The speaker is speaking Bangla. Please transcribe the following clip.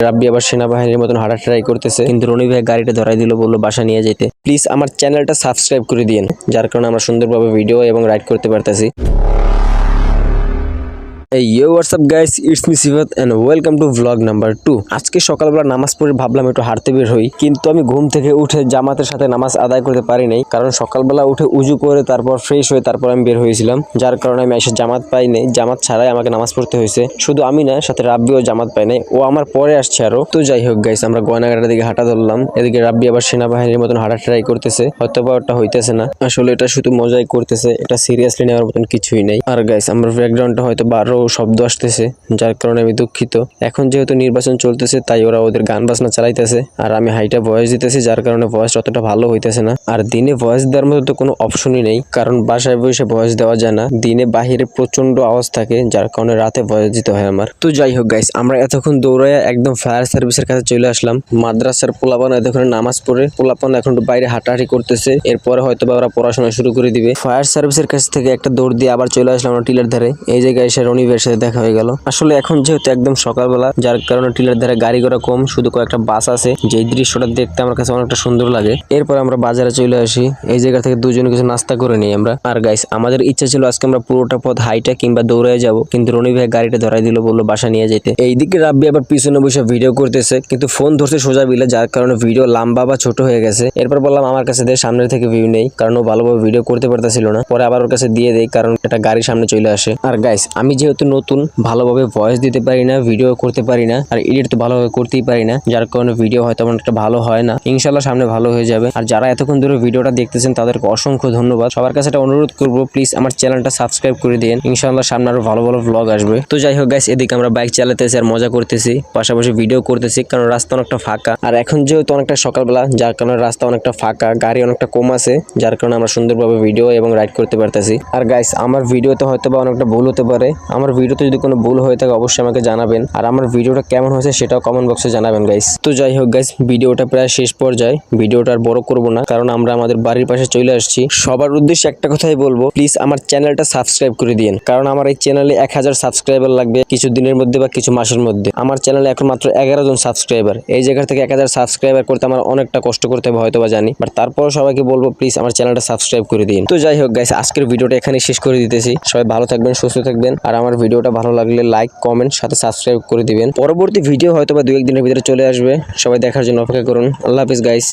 রাব্বি আবার সেনাবাহিনীর মতন হাঁটা ট্রাই করতেছে, কিন্তু রনি ভাই গাড়িটা ধরাই দিল, বললো বাসা নিয়ে যেতে। প্লিজ আমার চ্যানেলটা সাবস্ক্রাইব করে দিন, যার কারণে আমরা সুন্দরভাবে ভিডিও এবং রাইড করতে পারতেছি। Yo, what's up guys, it's me Sivat and welcome to vlog number 2। আজকে সকালবেলা নামাজ পড়ে ভাবলাম একটু হাঁটতে বের হই, কিন্তু আমি ঘুম থেকে উঠে জামাতের সাথে নামাজ আদায় করতে পারি নাই, কারণ সকালবেলা উঠে উজু করে তারপর ফ্রেশ হয়ে তারপর আমি বের হয়েছিলাম, যার কারণে আমি এসে জামাত পাই নাই। জামাত ছাড়াই আমাকে নামাজ পড়তে হয়েছে। শুধু আমি না, সাথে রাব্বিও জামাত পাই নাই, ও আমার পরে আসছে আরো। তো যাই হোক গাইস, আমরা গয়নাঘাটার দিকে হাঁটা ধরলাম। এদিকে রাব্বি আবার সেনাবাহিনীর মতন হাঁটা ট্রাই করতেছে, হয়তো বা ওটা হইতেছে না, আসলে এটা শুধু মজাই করতেছে, এটা সিরিয়াসলি নেওয়ার মতন কিছুই নাই। আর গাইস, আমার ব্যাকগ্রাউন্ডটা হয়তো আরো শব্দ আসতেছে, যার কারণে আমি দুঃখিত। এখন যেহেতু নির্বাচন চলতেছে, তাই ওরা ওদের গান বাজনা চালাইতেছে, আর আমি হাইটা ভয়েস দিতেছি, যার কারণে ভয়েস অতটা ভালো হইতেছে না। আর দিনে ভয়েস দেওয়ার মতো তো কোনো অপশনই নেই, কারণ বাসায় বসে ভয়েস দেওয়া যায় না। দিনে বাহিরে প্রচন্ড আওয়াজ থাকে, যার কারণে রাতে ভয়েস দিতে হয় আমার। তো যাই হোক গাইস, আমরা এতক্ষণ দৌড়ায় একদম ফায়ার সার্ভিসের কাছে চলে আসলাম। মাদ্রাসার পোলাপান এতক্ষণ নামাজ পড়ে, পোলাপান এখন বাইরে হাঁটাহাঁটি করতেছে, এরপরে হয়তো বা ওরা পড়াশোনা শুরু করে দিবে। ফায়ার সার্ভিসের কাছ থেকে একটা দৌড় দিয়ে আবার চলে আসলাম আমরা টিলার ধারে। এই জায়গায় এসে রনি ভাইয়ের সাথে দেখা হয়ে গেল। আসলে এখন যেহেতু একদম সকালবেলা, যার কারণে টিলার ধারে গাড়ি ঘোড়া কম, শুধু কয়েকটা বাস আছে, যেই দৃশ্যটা দেখতে আমার কাছে অনেকটা সুন্দর লাগে। এরপর আমরা বাজারে চলে আসি, এই জায়গা থেকে দুজনে কিছু নাস্তা করে নিই আমরা। আর গাইস, আমাদের ইচ্ছা ছিল আজকে আমরা পুরোটা পথ হাইটা কিংবা দৌড়ায় যাব, কিন্তু রনি ভাই গাড়িটা ধরাই দিল, বললো বাসা নিয়ে যেতে। এইদিকে রাব্বি আবার পিছনে বসে ভিডিও করতেছে, কিন্তু ফোন ধরছে সোজা বিলে, যার কারণে ভিডিও লম্বা বা ছোট হয়ে গেছে। এরপর বললাম আমার কাছে দিয়ে সামনের থেকে ভিউ নেই, কারণ ও ভালোভাবে ভিডিও করতে পারতেছিল না। পরে আবার ওর কাছে দিয়ে দেই, কারণ এটা গাড়ির সামনে চলে আসে। আর গাইস, আমি যেহেতু নতুন, ভালোভাবে ভয়েস দিতে পারি না, ভিডিও করতে পারি না, আর এডিট তো ভালোভাবে করতেই পারি না, যার কারণে ভিডিও হয়তো আমার একটা ভালো হয় না। ইনশাল্লাহ সামনে ভালো হয়ে যাবে। আর যারা এতক্ষণ ধরে ভিডিওটা দেখতেছেন তাদেরকে অসংখ্য ধন্যবাদ। সবার কাছে একটা অনুরোধ করবো, প্লিজ আমার চ্যানেলটা সাবস্ক্রাইব করে দিন। ইনশাল্লাহ সামনে আরো ভালো ভালো ভ্লগ আসবে। তো যাই হোক গাইস, এদিকে আমরা বাইক চালাতেছি আর মজা করতেছি, পাশাপাশি ভিডিও করতেছি, কারণ রাস্তা অনেকটা ফাঁকা। আর এখন যেহেতু অনেকটা সকালবেলা, যার কারণে রাস্তা অনেকটা ফাঁকা, গাড়ি অনেকটা কম আছে, যার কারণে আমরা সুন্দরভাবে ভিডিও এবং রাইড করতে পারতেছি। আর গাইস, আমার ভিডিওতে হয়তো বা অনেকটা ভুল হতে পারে। আমার ভিডিওতে যদি কোনো ভুল হয়ে থাকে অবশ্যই আমাকে জানাবেন, আর আমার ভিডিওটা কেমন হয়েছে সেটাও কমেন্ট বক্সে জানাবেন গাইস। তো যাই হোক গাইস, ভিডিওটা প্রায় শেষ পর্যায়ে, ভিডিওটা আর বড় করব না, কারণ আমরা আমাদের বাড়ির পাশে চলে আসছি। সবার উদ্দেশ্যে একটা কথাই বলবো, প্লিজ আমার চ্যানেলটা সাবস্ক্রাইব করে দিন, কারণ আমার এই চ্যানেলে 1000 সাবস্ক্রাইবার লাগবে কিছু দিনের মধ্যে বা কিছু মাসের মধ্যে। আমার চ্যানেলে এখন মাত্র 11 জন সাবস্ক্রাইবার। এই জায়গা থেকে 1000 সাবস্ক্রাইবার করতে আমার অনেকটা কষ্ট করতে হবে, হয়তো বা জানি, বাট তারপরও সবাইকে বলবো প্লিজ আমার চ্যানেলটা সাবস্ক্রাইব করে দিন। তো যাই হোক গাইস, আজকের ভিডিওটা এখানেই শেষ করে দিতেছি। সবাই ভালো থাকবেন, সুস্থ থাকবেন, আর আমার ভিডিওটা ভালো লাগলে লাইক, কমেন্ট, সাথে সাবস্ক্রাইব করে দিবেন। পরবর্তী ভিডিও হয়তো বা 2-1 দিনের ভিতরে চলে আসবে, সবাই দেখার জন্য অপেক্ষা করুন। আল্লাহ হাফিজ গাইস।